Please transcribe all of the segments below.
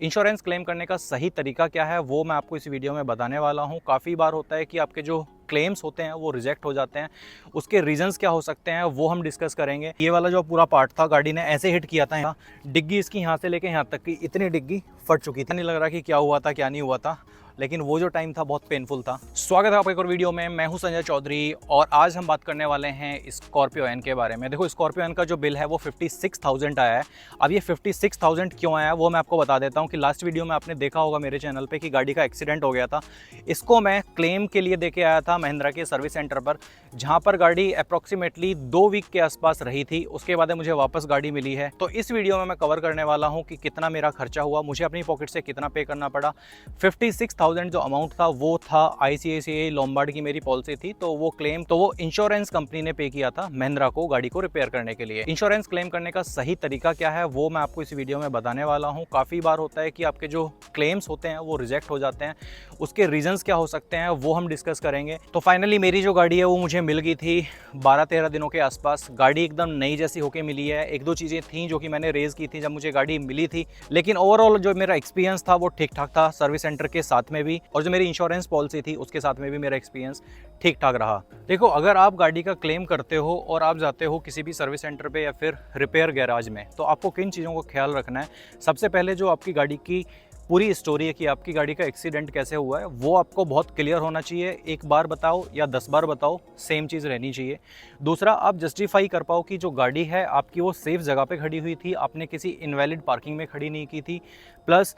Insurance claim करने का सही तरीका क्या है वो मैं आपको इस वीडियो में बताने वाला हूँ। काफ़ी बार होता है कि आपके जो क्लेम्स होते हैं वो रिजेक्ट हो जाते हैं, उसके रीजंस क्या हो सकते हैं वो हम डिस्कस करेंगे। ये वाला जो पूरा पार्ट था गाड़ी ने ऐसे हिट किया था, डिग्गी इसकी यहाँ से लेके यहाँ तक की इतनी डिग्गी फट चुकी थी। नहीं लग रहा कि क्या हुआ था क्या नहीं हुआ था, लेकिन वो जो टाइम था बहुत पेनफुल था। स्वागत है आपका एक और वीडियो में। मैं हूं संजय चौधरी और आज हम बात करने वाले हैं स्कॉर्पियो एन के बारे में। देखो, स्कॉर्पियो एन का जो बिल है वो 56,000 आया है। अब ये 56,000 क्यों आया है वो मैं आपको बता देता हूं कि लास्ट वीडियो में आपने देखा होगा मेरे चैनल पे कि गाड़ी का एक्सीडेंट हो गया था। इसको मैं क्लेम के लिए दे के आया था महिंद्रा के सर्विस सेंटर पर, जहाँ पर गाड़ी अप्रॉक्सीमेटली 2 वीक के आसपास रही थी। उसके बाद मुझे वापस गाड़ी मिली है। तो इस वीडियो में मैं कवर करने वाला हूँ कि कितना मेरा खर्चा हुआ, मुझे अपनी पॉकेट से कितना पे करना पड़ा। 56,000 जो अमाउंट था वो था ICICI लोम्बार्ड की मेरी पॉलिसी थी, तो वो इंश्योरेंस कंपनी ने पे किया था महिंद्रा को गाड़ी को रिपेयर करने के लिए। इंश्योरेंस क्लेम करने का सही तरीका क्या है वो मैं आपको इस वीडियो में बताने वाला हूँ। काफ़ी बार होता है कि आपके जो क्लेम्स होते हैं वो रिजेक्ट हो जाते हैं, उसके रीजंस क्या हो सकते हैं वो हम डिस्कस करेंगे। तो फाइनली मेरी जो गाड़ी है वो मुझे मिल गई थी 12-13 दिनों के आसपास। गाड़ी एकदम नई जैसी होके मिली है। एक दो चीज़ें थी जो कि मैंने रेज की थी जब मुझे गाड़ी मिली थी, लेकिन ओवरऑल जो मेरा एक्सपीरियंस था वो ठीक ठाक था। सर्विस सेंटर के साथ में भी और जो मेरी इंश्योरेंस पॉलिसी थी उसके साथ में भी मेरा एक्सपीरियंस ठीक ठाक रहा। देखो, अगर आप गाड़ी का क्लेम करते हो और आप जाते हो किसी भी सर्विस सेंटर पे या फिर रिपेयर गैराज में, तो आपको किन चीज़ों को ख्याल रखना है। सबसे पहले जो आपकी गाड़ी की पूरी स्टोरी है कि आपकी गाड़ी का एक्सीडेंट कैसे हुआ है वो आपको बहुत क्लियर होना चाहिए। एक बार बताओ या 10 बार बताओ, सेम चीज़ रहनी चाहिए। दूसरा, आप जस्टिफाई कर पाओ कि जो गाड़ी है आपकी वो सेफ जगह पे खड़ी हुई थी, आपने किसी इनवैलिड पार्किंग में खड़ी नहीं की थी, प्लस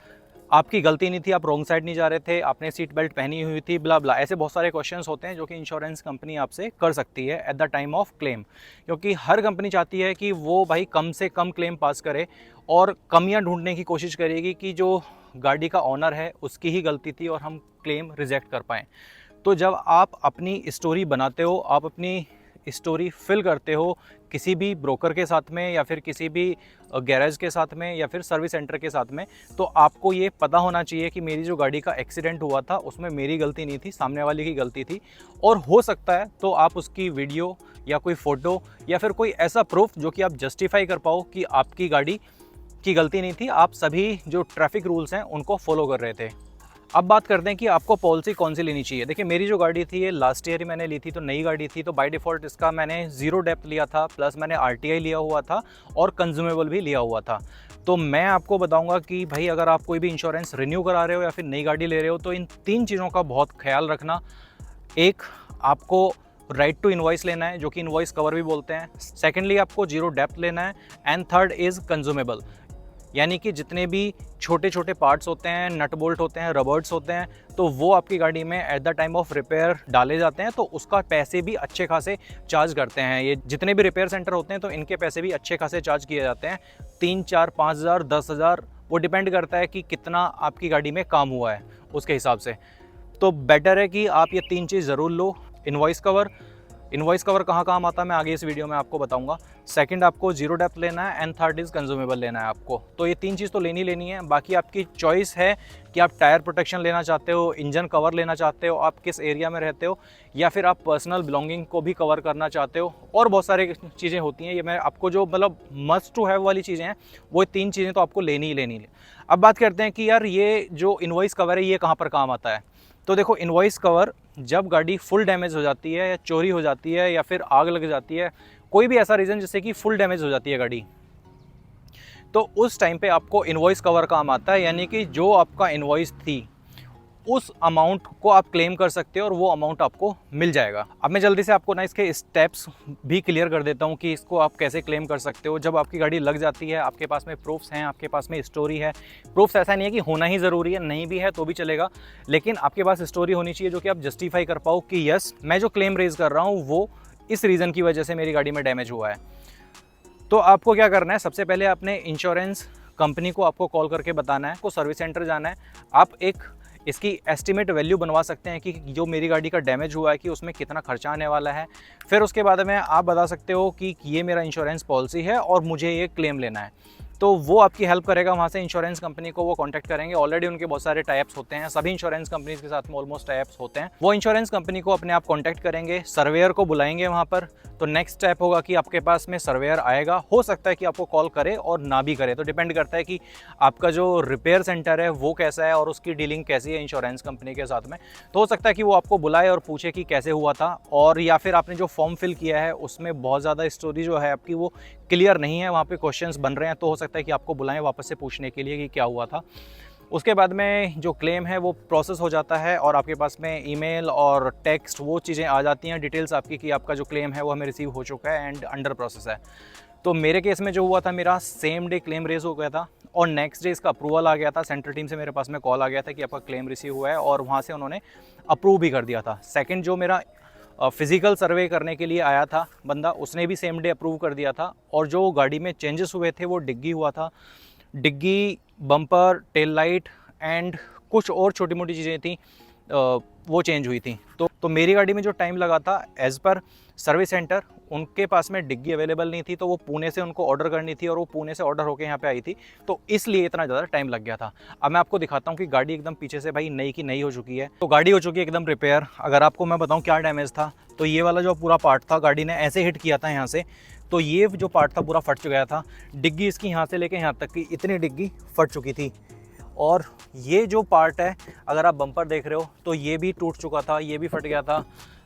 आपकी गलती नहीं थी, आप रॉन्ग साइड नहीं जा रहे थे, आपने सीट बेल्ट पहनी हुई थी, ब्ला ब्ला। ऐसे बहुत सारे क्वेश्चंस होते हैं जो कि इंश्योरेंस कंपनी आपसे कर सकती है at the time of claim, क्योंकि हर कंपनी चाहती है कि वो भाई कम से कम क्लेम पास करे और कमियां ढूंढने की कोशिश करेगी कि जो गाड़ी का ऑनर है उसकी ही गलती थी और हम क्लेम रिजेक्ट कर पाएँ। तो जब आप अपनी स्टोरी बनाते हो, आप अपनी स्टोरी फिल करते हो किसी भी ब्रोकर के साथ में या फिर किसी भी गैरेज के साथ में या फिर सर्विस सेंटर के साथ में, तो आपको ये पता होना चाहिए कि मेरी जो गाड़ी का एक्सीडेंट हुआ था उसमें मेरी गलती नहीं थी, सामने वाले की गलती थी। और हो सकता है तो आप उसकी वीडियो या कोई फ़ोटो या फिर कोई ऐसा प्रूफ जो कि आप जस्टिफाई कर पाओ कि आपकी गाड़ी की गलती नहीं थी, आप सभी जो ट्रैफिक रूल्स हैं उनको फॉलो कर रहे थे। अब बात करते हैं कि आपको पॉलिसी कौन सी लेनी चाहिए। देखिए, मेरी जो गाड़ी थी ये लास्ट ईयर ही मैंने ली थी, तो नई गाड़ी थी, तो बाय डिफ़ॉल्ट इसका मैंने 0 डेप्थ लिया था, प्लस मैंने RTI लिया हुआ था और कंज्यूमेबल भी लिया हुआ था। तो मैं आपको बताऊंगा कि भाई अगर आप कोई भी इंश्योरेंस रिन्यू करा रहे हो या फिर नई गाड़ी ले रहे हो तो इन 3 चीज़ों का बहुत ख्याल रखना। एक, आपको राइट टू इनवॉइस लेना है जो कि इनवॉइस कवर भी बोलते हैं। सेकेंडली, आपको 0 डेप्थ लेना है। एंड थर्ड इज़ कंज्यूमेबल, यानी कि जितने भी छोटे छोटे पार्ट्स होते हैं, नट बोल्ट होते हैं, रबर्ड्स होते हैं, तो वो आपकी गाड़ी में at the time of repair डाले जाते हैं, तो उसका पैसे भी अच्छे खासे चार्ज करते हैं। ये जितने भी रिपेयर सेंटर होते हैं तो इनके पैसे भी अच्छे खासे चार्ज किए जाते हैं। 3, 4, 5 हज़ार, 10 हज़ार, वो डिपेंड करता है कि कितना आपकी गाड़ी में काम हुआ है उसके हिसाब से। तो बेटर है कि आप ये 3 चीज़ ज़रूर लो। इनवॉइस कवर कहाँ काम आता है मैं आगे इस वीडियो में आपको बताऊंगा। सेकंड, आपको 0 डेप्थ लेना है एंड थर्ड इज़ कंज्यूमेबल लेना है आपको। तो ये 3 चीज़ तो लेनी है। बाकी आपकी चॉइस है कि आप टायर प्रोटेक्शन लेना चाहते हो, इंजन कवर लेना चाहते हो, आप किस एरिया में रहते हो, या फिर आप पर्सनल बिलोंगिंग को भी कवर करना चाहते हो। और बहुत सारी चीज़ें होती हैं, ये मैं आपको जो मतलब मस्ट टू हैव वाली चीज़ें हैं वो 3 चीज़ें तो आपको लेनी ही। अब बात करते हैं कि यार ये जो इनवॉइस कवर है ये कहाँ पर काम आता है। तो देखो, इनवॉइस कवर जब गाड़ी फुल डैमेज हो जाती है या चोरी हो जाती है या फिर आग लग जाती है, कोई भी ऐसा रीज़न जिससे कि फुल डैमेज हो जाती है गाड़ी, तो उस टाइम पे आपको इनवॉइस कवर काम आता है। यानी कि जो आपका इनवॉइस थी उस अमाउंट को आप क्लेम कर सकते हो और वो अमाउंट आपको मिल जाएगा। अब मैं जल्दी से आपको ना इसके स्टेप्स भी क्लियर कर देता हूँ कि इसको आप कैसे क्लेम कर सकते हो। जब आपकी गाड़ी लग जाती है, आपके पास में प्रूफ्स हैं, आपके पास में स्टोरी है। प्रूफ्स ऐसा नहीं है कि होना ही ज़रूरी है, नहीं भी है तो भी चलेगा, लेकिन आपके पास स्टोरी होनी चाहिए जो कि आप जस्टिफाई कर पाओ कि यस, मैं जो क्लेम रेज कर रहा हूँ वो इस रीज़न की वजह से मेरी गाड़ी में डैमेज हुआ है। तो आपको क्या करना है, सबसे पहले अपने इंश्योरेंस कंपनी को आपको कॉल करके बताना है, को सर्विस सेंटर जाना है। आप एक इसकी एस्टिमेट वैल्यू बनवा सकते हैं कि जो मेरी गाड़ी का डैमेज हुआ है कि उसमें कितना खर्चा आने वाला है। फिर उसके बाद में आप बता सकते हो कि ये मेरा इंश्योरेंस पॉलिसी है और मुझे ये क्लेम लेना है। तो वो आपकी हेल्प करेगा। वहाँ से इंश्योरेंस कंपनी को वो कांटेक्ट करेंगे। ऑलरेडी उनके बहुत सारे टाइप्स होते हैं, सभी इंश्योरेंस कंपनीज के साथ में ऑलमोस्ट टाइप्स होते हैं। वो इंश्योरेंस कंपनी को अपने आप कांटेक्ट करेंगे, सर्वेयर को बुलाएंगे वहाँ पर। तो नेक्स्ट स्टेप होगा कि आपके पास में सर्वेयर आएगा। हो सकता है कि आपको कॉल करे और ना भी करे, तो डिपेंड करता है कि आपका जो रिपेयर सेंटर है वो कैसा है और उसकी डीलिंग कैसी है इंश्योरेंस कंपनी के साथ में। तो हो सकता है कि वो आपको बुलाए और पूछे कि कैसे हुआ था, और या फिर आपने जो फॉर्म फिल किया है उसमें बहुत ज़्यादा स्टोरी जो है आपकी वो क्लियर नहीं है, वहाँ पे क्वेश्चंस बन रहे हैं, तो हो सकता है कि आपको बुलाएं वापस से पूछने के लिए कि क्या हुआ था। उसके बाद में जो क्लेम है वो प्रोसेस हो जाता है और आपके पास में ईमेल और टेक्स्ट वो चीज़ें आ जाती हैं, डिटेल्स आपकी कि आपका जो क्लेम है वो हमें रिसीव हो चुका है एंड अंडर प्रोसेस है। तो मेरे केस में जो हुआ था, मेरा सेम डे क्लेम रेज हो गया था और नेक्स्ट डे इसका अप्रूवल आ गया था। सेंट्रल टीम से मेरे पास में कॉल आ गया था कि आपका क्लेम रिसीव हुआ है और वहाँ से उन्होंने अप्रूव भी कर दिया था। सेकंड जो मेरा फिज़िकल सर्वे करने के लिए आया था बंदा, उसने भी सेम डे अप्रूव कर दिया था। और जो गाड़ी में चेंजेस हुए थे वो डिग्गी हुआ था, डिग्गी, बम्पर, टेल लाइट एंड कुछ और छोटी मोटी चीज़ें थी वो चेंज हुई थी। तो मेरी गाड़ी में जो टाइम लगा था एज़ पर सर्विस सेंटर, उनके पास में डिग्गी अवेलेबल नहीं थी, तो वो पुणे से उनको ऑर्डर करनी थी और वो पुणे से ऑर्डर होकर यहाँ पे आई थी, तो इसलिए इतना ज़्यादा टाइम लग गया था। अब मैं आपको दिखाता हूँ कि गाड़ी एकदम पीछे से भाई नई की नई हो चुकी है। तो गाड़ी हो चुकी है एकदम रिपेयर। अगर आपको मैं बताऊँ क्या डैमेज था, तो ये वाला जो पूरा पार्ट था, गाड़ी ने ऐसे हिट किया था यहाँ से, तो ये जो पार्ट था पूरा फट गया था। डिग्गी इसकी यहाँ से लेके यहाँ तक की इतनी डिग्गी फट चुकी थी। और ये जो पार्ट है, अगर आप बम्पर देख रहे हो तो ये भी टूट चुका था, ये भी फट गया था।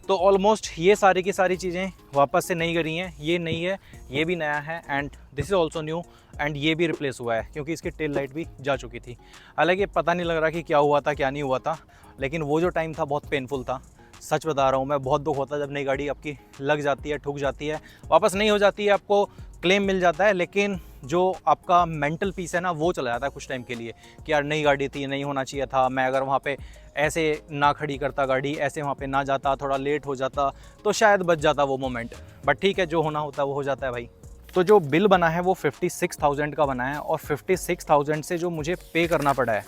तो ऑलमोस्ट ये सारी की सारी चीज़ें वापस से नई करी हैं। ये नई है, ये भी नया है and this is also new and ये भी रिप्लेस हुआ है क्योंकि इसकी टेल लाइट भी जा चुकी थी। हालांकि पता नहीं लग रहा कि क्या हुआ था क्या नहीं हुआ था, लेकिन वो जो टाइम था बहुत पेनफुल था। सच बता रहा हूँ मैं, बहुत दुख होता है जब नई गाड़ी आपकी लग जाती है, ठुक जाती है, वापस नहीं हो जाती है, आपको क्लेम मिल जाता है, लेकिन जो आपका मेंटल पीस है ना वो चला जाता है कुछ टाइम के लिए कि यार नई गाड़ी थी, नहीं होना चाहिए था, मैं अगर वहाँ पे ऐसे ना खड़ी करता गाड़ी, ऐसे वहाँ पे ना जाता, थोड़ा लेट हो जाता, तो शायद बच जाता वो मोमेंट। बट ठीक है, जो होना होता है वो हो जाता है भाई। तो जो बिल बना है वो 56,000 का बना है और 56,000 से जो मुझे पे करना पड़ा है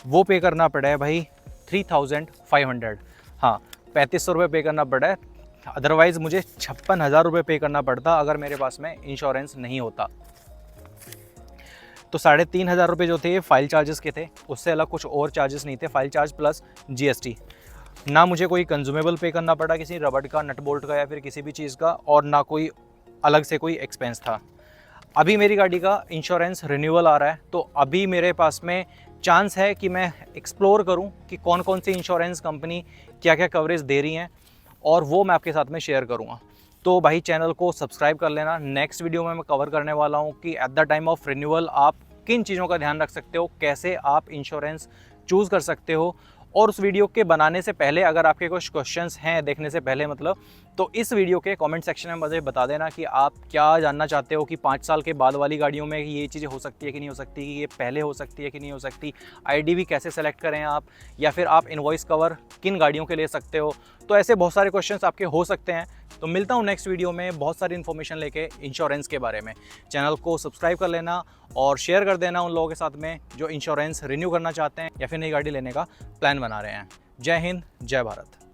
वो पे करना पड़ा है भाई 3,500। हाँ, 3,500 रुपये पे करना पड़ा है। अदरवाइज़ मुझे 56,000 रुपये पे करना पड़ता अगर मेरे पास में इंश्योरेंस नहीं होता। तो 3,500 रुपये जो थे फाइल चार्जेस के थे, उससे अलग कुछ और चार्जेस नहीं थे, फाइल चार्ज प्लस GST। ना मुझे कोई कंज्यूमेबल पे करना पड़ा किसी रबड़ का, नट बोल्ट का या फिर किसी भी चीज़ का, और ना कोई अलग से कोई एक्सपेंस था। अभी मेरी गाड़ी का इंश्योरेंस रिन्यूअल आ रहा है, तो अभी मेरे पास में चांस है कि मैं एक्सप्लोर करूं कि कौन कौन सी इंश्योरेंस कंपनी क्या क्या कवरेज दे रही हैं, और वो मैं आपके साथ में शेयर करूंगा। तो भाई चैनल को सब्सक्राइब कर लेना। नेक्स्ट वीडियो में मैं कवर करने वाला हूं कि at the time of renewal आप किन चीज़ों का ध्यान रख सकते हो, कैसे आप इंश्योरेंस चूज़ कर सकते हो। और उस वीडियो के बनाने से पहले अगर आपके कुछ क्वेश्चंस हैं देखने से पहले मतलब, तो इस वीडियो के कमेंट सेक्शन में मुझे बता देना कि आप क्या जानना चाहते हो कि 5 साल के बाद वाली गाड़ियों में ये चीज़ें हो सकती है कि नहीं हो सकती, ये पहले हो सकती है कि नहीं हो सकती, IDV कैसे सेलेक्ट करें आप, या फिर आप इनवॉइस कवर किन गाड़ियों के ले सकते हो। तो ऐसे बहुत सारे क्वेश्चंस आपके हो सकते हैं। तो मिलता हूँ नेक्स्ट वीडियो में बहुत सारी इन्फॉर्मेशन लेके इंश्योरेंस के बारे में। चैनल को सब्सक्राइब कर लेना और शेयर कर देना उन लोगों के साथ में जो इंश्योरेंस रिन्यू करना चाहते हैं या फिर नई गाड़ी लेने का प्लान बना रहे हैं। जय हिंद, जय भारत।